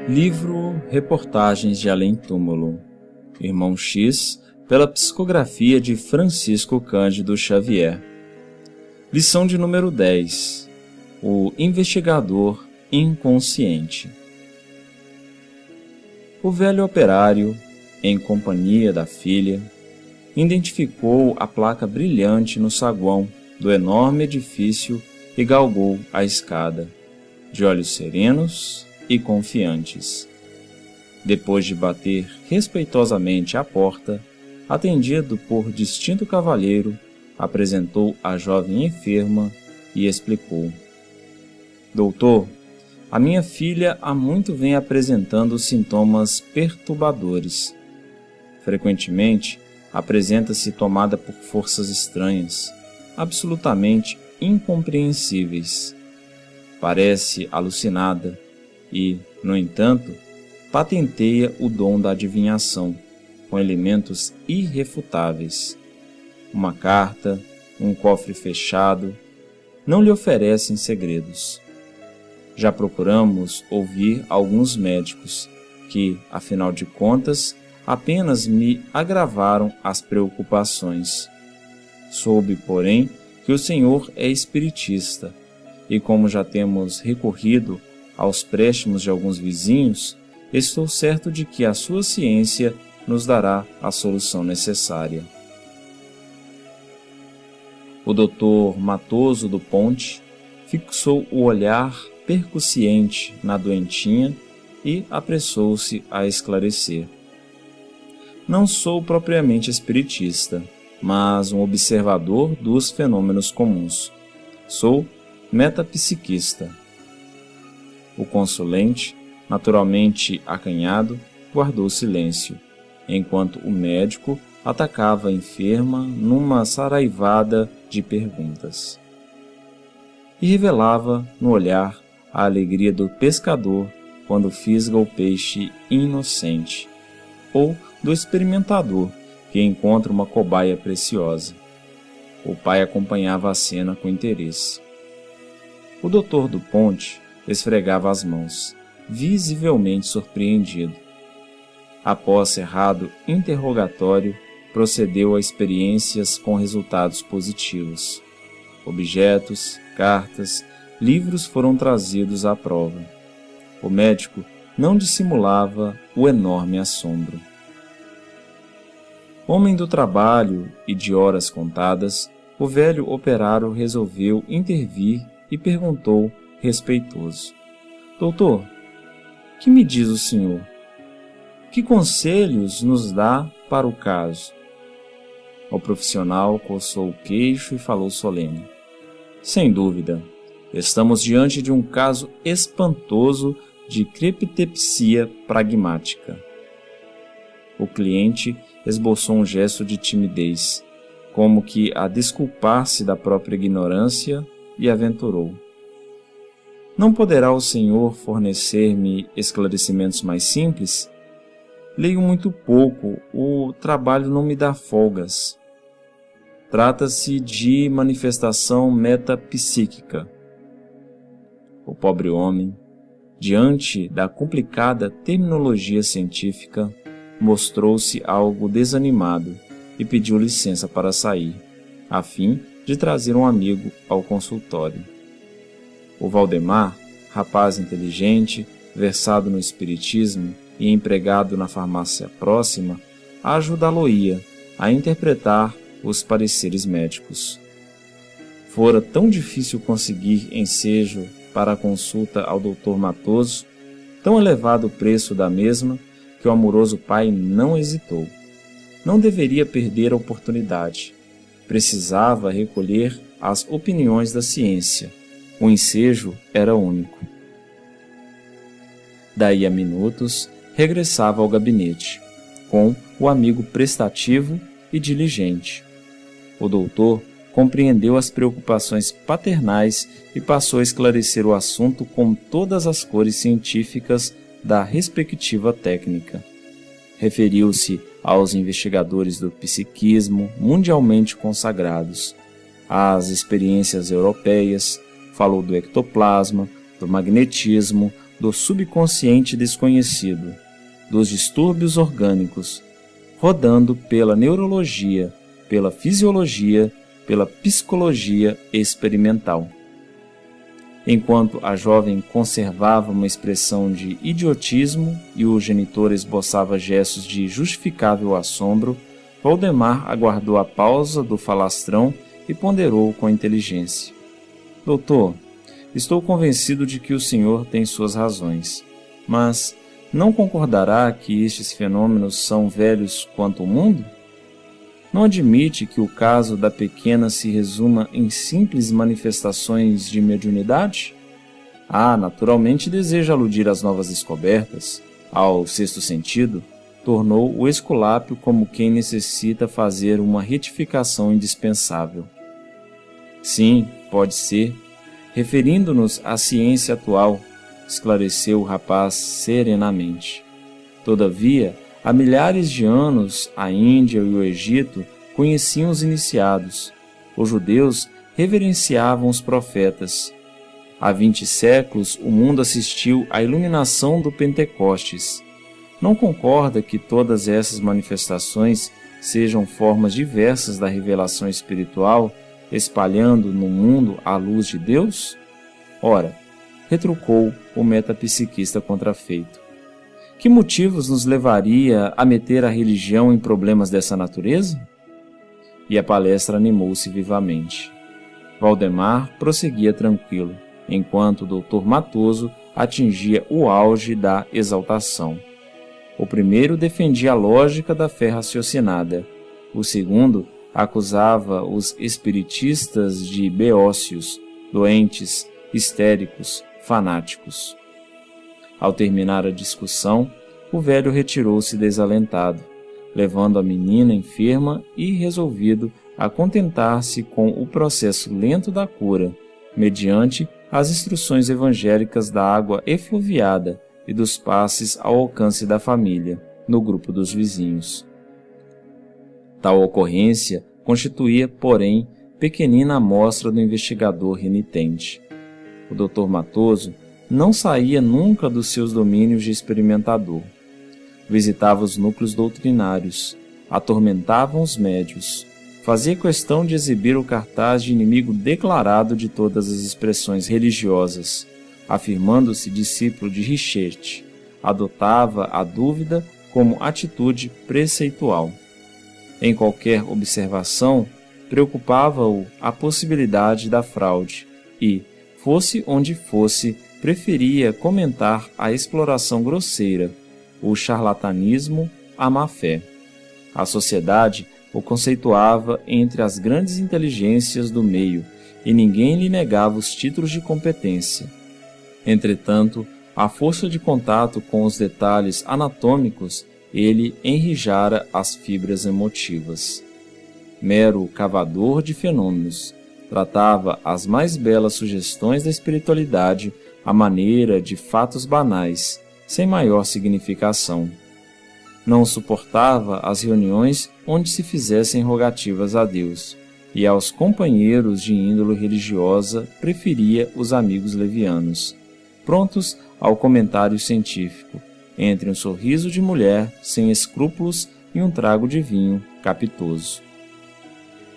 Livro Reportagens de Além Túmulo, Irmão X, pela psicografia de Francisco Cândido Xavier. Lição de número 10. O investigador inconsciente. O velho operário, em companhia da filha, identificou a placa brilhante no saguão do enorme edifício e galgou a escada, de olhos serenos e confiantes. Depois de bater respeitosamente à porta, atendido por distinto cavalheiro, apresentou a jovem enferma e explicou: Doutor, a minha filha há muito vem apresentando sintomas perturbadores. Frequentemente, apresenta-se tomada por forças estranhas, absolutamente incompreensíveis. Parece alucinada e, no entanto, patenteia o dom da adivinhação, com elementos irrefutáveis. Uma carta, um cofre fechado, não lhe oferecem segredos. Já procuramos ouvir alguns médicos que, afinal de contas, apenas me agravaram as preocupações. Soube, porém, que o senhor é espiritista, e como já temos recorrido aos préstimos de alguns vizinhos, estou certo de que a sua ciência nos dará a solução necessária. O doutor Matoso do Ponte fixou o olhar percussiente na doentinha e apressou-se a esclarecer. Não sou propriamente espiritista, mas um observador dos fenômenos comuns. Sou metapsiquista. O consulente, naturalmente acanhado, guardou silêncio, enquanto o médico atacava a enferma numa saraivada de perguntas. E revelava no olhar a alegria do pescador quando fisga o peixe inocente, ou do experimentador que encontra uma cobaia preciosa. O pai acompanhava a cena com interesse. O doutor do Ponte esfregava as mãos, visivelmente surpreendido. Após cerrado interrogatório, procedeu a experiências com resultados positivos. Objetos, cartas, livros foram trazidos à prova. O médico não dissimulava o enorme assombro. Homem do trabalho e de horas contadas, o velho operário resolveu intervir e perguntou, respeitoso: Doutor, que me diz o senhor? Que conselhos nos dá para o caso? O profissional coçou o queixo e falou solene: Sem dúvida, estamos diante de um caso espantoso de crepitepsia pragmática. O cliente esboçou um gesto de timidez, como que a desculpar-se da própria ignorância, e aventurou: Não poderá o senhor fornecer-me esclarecimentos mais simples? Leio muito pouco, o trabalho não me dá folgas. Trata-se de manifestação metapsíquica. O pobre homem, diante da complicada terminologia científica, mostrou-se algo desanimado e pediu licença para sair, a fim de trazer um amigo ao consultório. O Valdemar, rapaz inteligente, versado no espiritismo e empregado na farmácia próxima, ajudá-lo-ia a interpretar os pareceres médicos. Fora tão difícil conseguir ensejo para a consulta ao Dr. Matoso, tão elevado o preço da mesma, que o amoroso pai não hesitou. Não deveria perder a oportunidade. Precisava recolher as opiniões da ciência. O ensejo era único. Daí a minutos, regressava ao gabinete, com o amigo prestativo e diligente. O doutor compreendeu as preocupações paternais e passou a esclarecer o assunto com todas as cores científicas da respectiva técnica. Referiu-se aos investigadores do psiquismo mundialmente consagrados, às experiências europeias, falou do ectoplasma, do magnetismo, do subconsciente desconhecido, dos distúrbios orgânicos, rodando pela neurologia, pela fisiologia, pela psicologia experimental. Enquanto a jovem conservava uma expressão de idiotismo e o genitor esboçava gestos de justificável assombro, Valdemar aguardou a pausa do falastrão e ponderou com inteligência. Doutor, estou convencido de que o senhor tem suas razões, mas não concordará que estes fenômenos são velhos quanto o mundo? Não admite que o caso da pequena se resuma em simples manifestações de mediunidade? Naturalmente deseja aludir às novas descobertas, ao sexto sentido, tornou o Esculápio como quem necessita fazer uma retificação indispensável. Sim, pode ser. Referindo-nos à ciência atual, esclareceu o rapaz serenamente. Todavia, há milhares de anos, a Índia e o Egito conheciam os iniciados. Os judeus reverenciavam os profetas. Há 20 séculos, o mundo assistiu à iluminação do Pentecostes. Não concorda que todas essas manifestações sejam formas diversas da revelação espiritual, espalhando no mundo a luz de Deus? Ora, retrucou o metapsiquista contrafeito, que motivos nos levaria a meter a religião em problemas dessa natureza? E a palestra animou-se vivamente. Valdemar prosseguia tranquilo, enquanto o Dr. Matoso atingia o auge da exaltação. O primeiro defendia a lógica da fé raciocinada. O segundo acusava os espiritistas de beócios, doentes, histéricos, fanáticos. Ao terminar a discussão, o velho retirou-se desalentado, levando a menina enferma e resolvido a contentar-se com o processo lento da cura, mediante as instruções evangélicas da água efluviada e dos passes ao alcance da família, no grupo dos vizinhos. Tal ocorrência constituía, porém, pequenina amostra do investigador renitente. O Dr. Matoso não saía nunca dos seus domínios de experimentador. Visitava os núcleos doutrinários, atormentava os médios, fazia questão de exibir o cartaz de inimigo declarado de todas as expressões religiosas, afirmando-se discípulo de Richer, adotava a dúvida como atitude preceitual. Em qualquer observação, preocupava-o a possibilidade da fraude e, fosse onde fosse, preferia comentar a exploração grosseira, o charlatanismo, a má-fé. A sociedade o conceituava entre as grandes inteligências do meio e ninguém lhe negava os títulos de competência. Entretanto, à força de contato com os detalhes anatômicos, ele enrijara as fibras emotivas. Mero cavador de fenômenos, tratava as mais belas sugestões da espiritualidade à maneira de fatos banais, sem maior significação. Não suportava as reuniões onde se fizessem rogativas a Deus, e aos companheiros de índole religiosa preferia os amigos levianos, prontos ao comentário científico, entre um sorriso de mulher sem escrúpulos e um trago de vinho capitoso.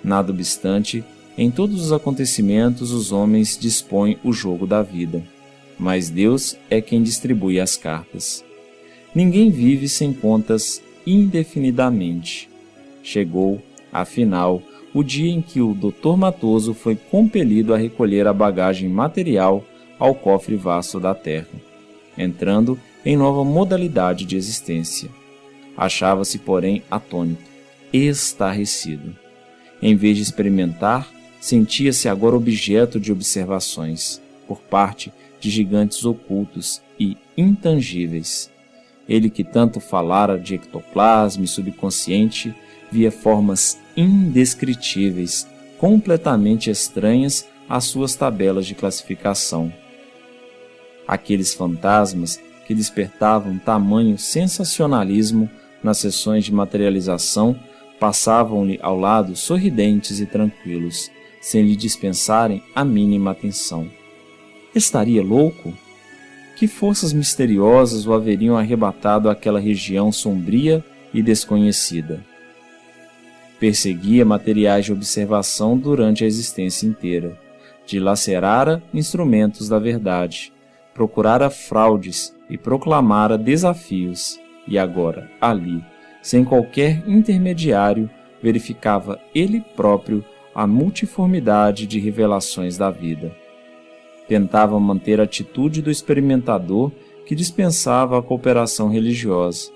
Nada obstante, em todos os acontecimentos os homens dispõem o jogo da vida, mas Deus é quem distribui as cartas. Ninguém vive sem contas indefinidamente. Chegou, afinal, o dia em que o Dr. Matoso foi compelido a recolher a bagagem material ao cofre vasto da terra, entrando em nova modalidade de existência. Achava-se, porém, atônito, estarrecido. Em vez de experimentar, sentia-se agora objeto de observações, por parte de gigantes ocultos e intangíveis. Ele que tanto falara de ectoplasma e subconsciente, via formas indescritíveis, completamente estranhas às suas tabelas de classificação. Aqueles fantasmas que despertavam tamanho sensacionalismo nas sessões de materialização passavam-lhe ao lado sorridentes e tranquilos, sem lhe dispensarem a mínima atenção. Estaria louco? que forças misteriosas o haveriam arrebatado àquela região sombria e desconhecida. Perseguia materiais de observação durante a existência inteira, dilacerara instrumentos da verdade, procurara fraudes e proclamara desafios, e agora, ali, sem qualquer intermediário, verificava ele próprio a multiformidade de revelações da vida. Tentava manter a atitude do experimentador que dispensava a cooperação religiosa,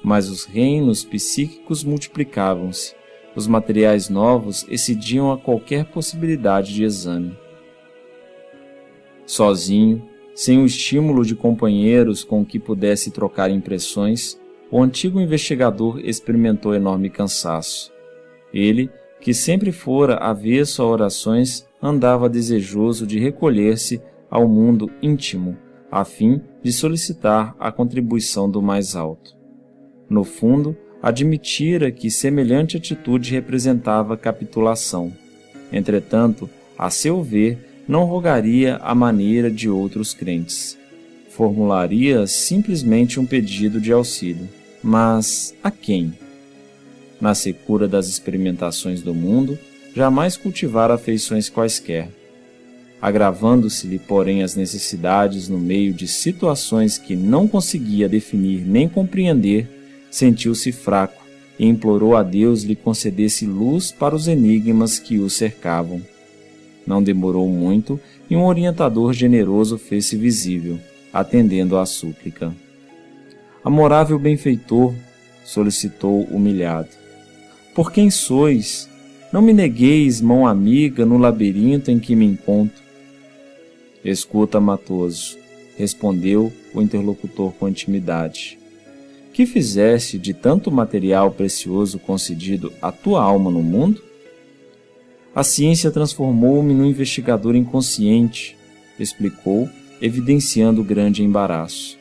mas os reinos psíquicos multiplicavam-se, os materiais novos excediam a qualquer possibilidade de exame. Sozinho, sem o estímulo de companheiros com que pudesse trocar impressões, o antigo investigador experimentou enorme cansaço. Ele, que sempre fora avesso a orações, andava desejoso de recolher-se ao mundo íntimo, a fim de solicitar a contribuição do mais alto. No fundo, admitira que semelhante atitude representava capitulação. Entretanto, a seu ver, não rogaria à maneira de outros crentes. Formularia simplesmente um pedido de auxílio. Mas a quem? Na secura das experimentações do mundo, jamais cultivara afeições quaisquer. Agravando-se-lhe, porém, as necessidades no meio de situações que não conseguia definir nem compreender, sentiu-se fraco e implorou a Deus lhe concedesse luz para os enigmas que o cercavam. Não demorou muito e um orientador generoso fez-se visível, atendendo à súplica. Amorável benfeitor, solicitou humilhado, por quem sois? Não me negueis mão amiga no labirinto em que me encontro. Escuta, Matoso, respondeu o interlocutor com intimidade. Que fizeste de tanto material precioso concedido à tua alma no mundo? A ciência transformou-me num investigador inconsciente, explicou, evidenciando grande embaraço.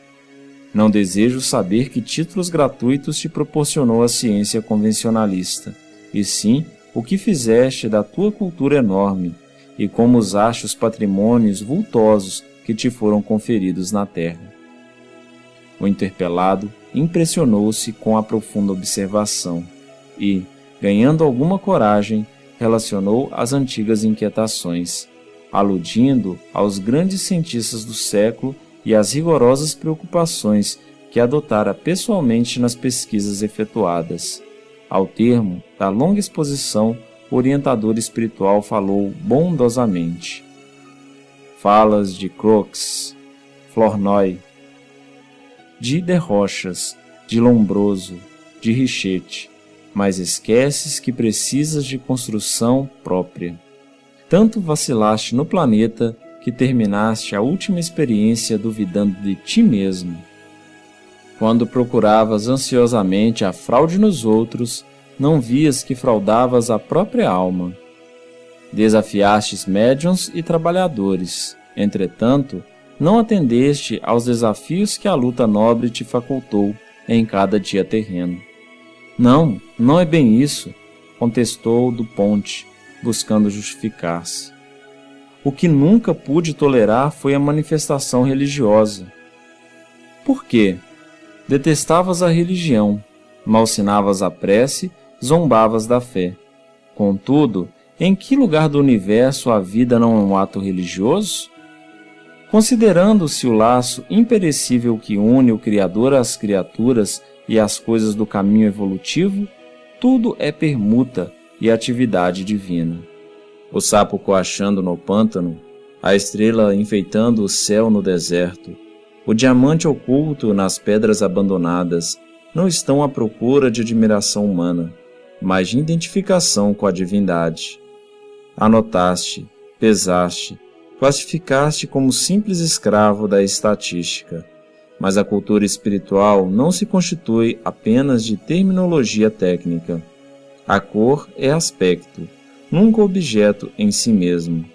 Não desejo saber que títulos gratuitos te proporcionou a ciência convencionalista, e sim o que fizeste da tua cultura enorme, e como usaste os patrimônios vultosos que te foram conferidos na terra. O interpelado impressionou-se com a profunda observação e, ganhando alguma coragem, relacionou as antigas inquietações, aludindo aos grandes cientistas do século e às rigorosas preocupações que adotara pessoalmente nas pesquisas efetuadas. Ao termo da longa exposição, o orientador espiritual falou bondosamente. Falas de Crookes, Flournoy, de Rochas, de Lombroso, de Richetti, mas esqueces que precisas de construção própria. Tanto vacilaste no planeta que terminaste a última experiência duvidando de ti mesmo. Quando procuravas ansiosamente a fraude nos outros, não vias que fraudavas a própria alma. Desafiastes médiuns e trabalhadores, entretanto, não atendeste aos desafios que a luta nobre te facultou em cada dia terreno. Não, não é bem isso, contestou do Ponte, buscando justificar-se. O que nunca pude tolerar foi a manifestação religiosa. Por quê? Detestavas a religião, malsinavas a prece, zombavas da fé. Contudo, em que lugar do universo a vida não é um ato religioso? Considerando-se o laço imperecível que une o Criador às criaturas e às coisas do caminho evolutivo, tudo é permuta e atividade divina. O sapo coachando no pântano, a estrela enfeitando o céu no deserto, o diamante oculto nas pedras abandonadas, não estão à procura de admiração humana, mas de identificação com a divindade. Anotaste, pesaste, classificaste como simples escravo da estatística, mas a cultura espiritual não se constitui apenas de terminologia técnica. A cor é aspecto, nunca objeto em si mesmo.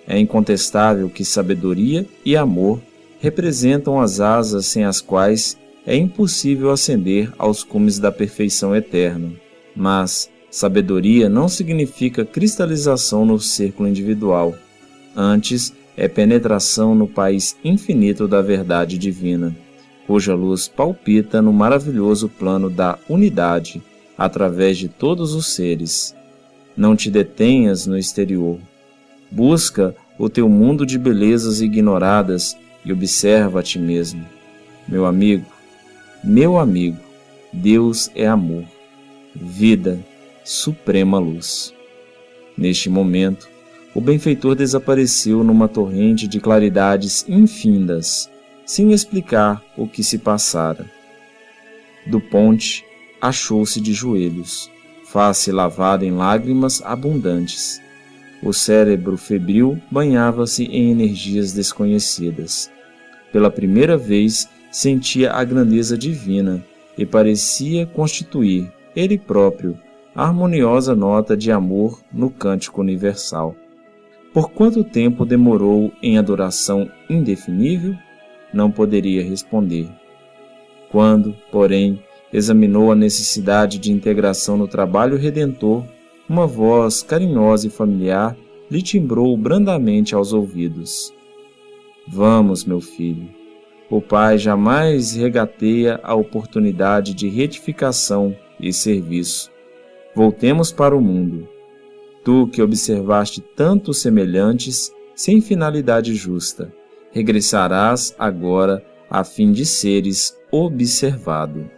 É incontestável que sabedoria e amor representam as asas sem as quais é impossível ascender aos cumes da perfeição eterna. Mas sabedoria não significa cristalização no círculo individual. Antes, é penetração no país infinito da verdade divina, cuja luz palpita no maravilhoso plano da unidade através de todos os seres. Não te detenhas no exterior. Busca o teu mundo de belezas ignoradas e observa a ti mesmo. Meu amigo, Deus é amor, vida, suprema luz. Neste momento, o benfeitor desapareceu numa torrente de claridades infindas, sem explicar o que se passara. Duponte achou-se de joelhos, face lavada em lágrimas abundantes. O cérebro febril banhava-se em energias desconhecidas. Pela primeira vez, sentia a grandeza divina e parecia constituir, ele próprio, a harmoniosa nota de amor no cântico universal. Por quanto tempo demorou em adoração indefinível? Não poderia responder. Quando, porém, examinou a necessidade de integração no trabalho redentor, uma voz carinhosa e familiar lhe timbrou brandamente aos ouvidos. Vamos, meu filho. O Pai jamais regateia a oportunidade de retificação e serviço. Voltemos para o mundo. Tu que observaste tantos semelhantes sem finalidade justa, regressarás agora a fim de seres observado.